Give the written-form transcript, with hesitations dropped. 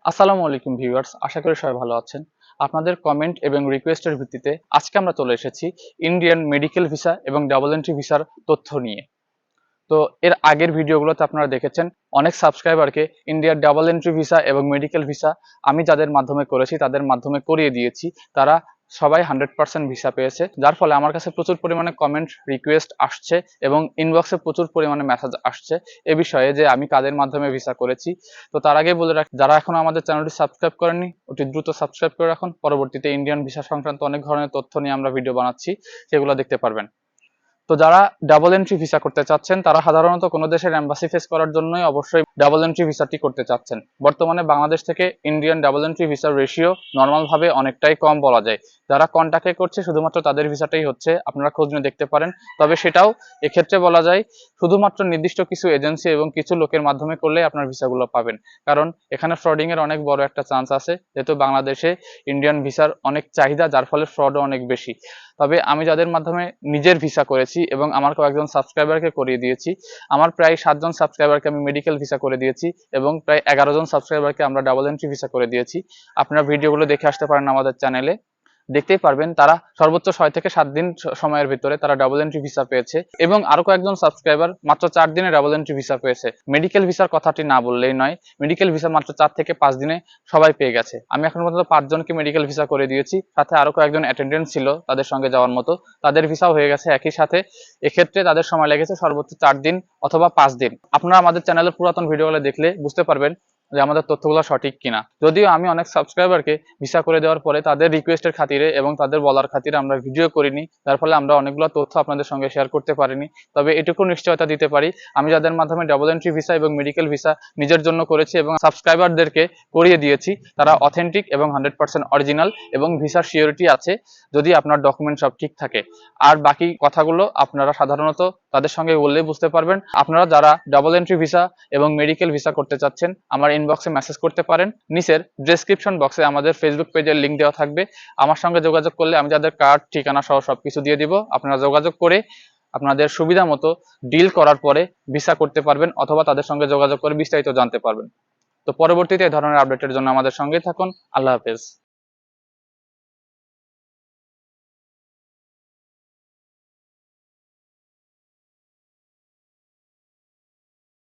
আসসালামু আলাইকুম ভিউয়ার্স, আশা করি সবাই ভালো আছেন। আপনাদের কমেন্ট এবং রিকোয়েস্টের ভিত্তিতে আজকে আমরা চলে এসেছি ইন্ডিয়ান মেডিকেল ভিসা এবং ডাবল এন্ট্রি ভিসার তথ্য নিয়ে। তো এর আগের ভিডিওগুলোতে আপনারা দেখেছেন অনেক সাবস্ক্রাইবারকে ইন্ডিয়ার ডাবল এন্ট্রি ভিসা এবং মেডিকেল ভিসা আমি যাদের মাধ্যমে করেছি তাদের মাধ্যমে করিয়ে দিয়েছি। তারা সবাই 100% ভিসা পেয়েছে, যার ফলে আমার কাছে প্রচুর পরিমাণে কমেন্ট রিকোয়েস্ট আসছে এবং ইনবক্সে প্রচুর পরিমাণে মেসেজ আসছে এ বিষয়ে যে আমি কাদের মাধ্যমে ভিসা করেছি। তো তার আগে বলে রাখি, যারা এখনো আমাদের চ্যানেলটি সাবস্ক্রাইব করেননি অতি দ্রুত সাবস্ক্রাইব করে রাখুন। পরবর্তীতে ইন্ডিয়ান ভিসা সংক্রান্ত অনেক ধরনের তথ্য নিয়ে আমরা ভিডিও বানাচ্ছি, সেগুলো দেখতে পারবেন। তো যারা ডাবল এন্ট্রি ভিসা করতে চাচ্ছেন তারা সাধারণত কোনো দেশের এম্বাসি ফেস করার জন্যই অবশ্যই ডাবল এন্ট্রি ভিসাটি করতে চাচ্ছেন। বর্তমানে বাংলাদেশ থেকে ইন্ডিয়ান ডাবল এন্ট্রি ভিসার রেশিও নর্মালভাবে অনেকটাই কম বলা যায়। যারা কন্টাক্টে করছে শুধুমাত্র তাদের ভিসাটাই হচ্ছে, আপনারা খোঁজ নিয়ে দেখতে পারেন। তবে সেটাও এক্ষেত্রে বলা যায় শুধুমাত্র নির্দিষ্ট কিছু এজেন্সি এবং কিছু লোকের মাধ্যমে করলে আপনার ভিসাগুলো পাবেন, কারণ এখানে ফ্রডিং এর অনেক বড় একটা চান্স আছে, যেহেতু বাংলাদেশে ইন্ডিয়ান ভিসার অনেক চাহিদা, যার ফলে ফ্রডও অনেক বেশি। তবে আমি যাদের মাধ্যমে নিজের ভিসা করেছি এবং আমার কয়েকজন সাবস্ক্রাইবারকে করিয়ে দিয়েছি, আমার প্রায় 7 জন সাবস্ক্রাইবারকে আমি মেডিকেল ভিসা করে দিয়েছি এবং প্রায় 11 জন সাবস্ক্রাইবারকে আমরা ডাবল এন্ট্রি ভিসা করে দিয়েছি। আপনারা ভিডিওগুলো দেখে আসতে পারেন আমাদের চ্যানেলে, দেখতেই পারবেন তারা সর্বোচ্চ 6 থেকে 7 দিন সময়ের ভিতরে তারা ডাবল এন্ট্রি ভিসা পেয়েছে এবং আরো কয়েকজন সাবস্ক্রাইবার মাত্র 4 দিনে ডাবল এন্ট্রি ভিসা পেয়েছে। মেডিকেল ভিসার কথাটি না বললেই নয়, মেডিকেল ভিসা মাত্র 4 থেকে 5 দিনে সবাই পেয়ে গেছে। আমি এখন পর্যন্ত 5 জনকে মেডিকেল ভিসা করে দিয়েছি, সাথে আরো কয়েকজন অ্যাটেন্ডেন্ট ছিল তাদের সঙ্গে যাওয়ার মতো, তাদের ভিসাও হয়ে গেছে একই সাথে। এক্ষেত্রে তাদের সময় লেগেছে সর্বোচ্চ 4 দিন অথবা 5 দিন। আপনারা আমাদের চ্যানেলের পুরাতন ভিডিওগুলো দেখলে বুঝতে পারবেন যে আমাদের তথ্যগুলো সঠিক কিনা। যদিও আমি অনেক সাবস্ক্রাইবারকে ভিসা করে দেওয়ার পরে তাদের রিকোয়েস্টের খাতিরে এবং তাদের বলার খাতিরে আমরা ভিডিও করিনি, যার ফলে আমরা অনেকগুলো তথ্য আপনাদের সঙ্গে শেয়ার করতে পারিনি। তবে এটুকু নিশ্চয়তা দিতে পারি, আমি যাদের মাধ্যমে ডাবল এন্ট্রি ভিসা এবং মেডিকেল ভিসা নিজের জন্য করেছি এবং সাবস্ক্রাইবারদেরকে করিয়ে দিয়েছি, তারা অথেন্টিক এবং 100% অরিজিনাল এবং ভিসার সিওরিটি আছে যদি আপনার ডকুমেন্ট সব ঠিক থাকে। আর বাকি কথাগুলো আপনারা সাধারণত তাদের সঙ্গে বললেই বুঝতে পারবেন। আপনারা যারা ডাবল এন্ট্রি ভিসা এবং মেডিকেল ভিসা করতে চাচ্ছেন আমার ইনবক্সে মেসেজ করতে পারেন। নিচের ডেসক্রিপশন বক্সে আমাদের ফেসবুক পেজের লিঙ্ক দেওয়া থাকবে। আমার সঙ্গে যোগাযোগ করলে আমি যাদের কার্ড ঠিকানা সহ সবকিছু দিয়ে দিব। আপনারা যোগাযোগ করে আপনাদের সুবিধা মতো ডিল করার পরে ভিসা করতে পারবেন অথবা তাদের সঙ্গে যোগাযোগ করে বিস্তারিত জানতে পারবেন। তো পরবর্তীতে এই ধরনের আপডেটের জন্য আমাদের সঙ্গেই থাকুন। আল্লাহ হাফেজ।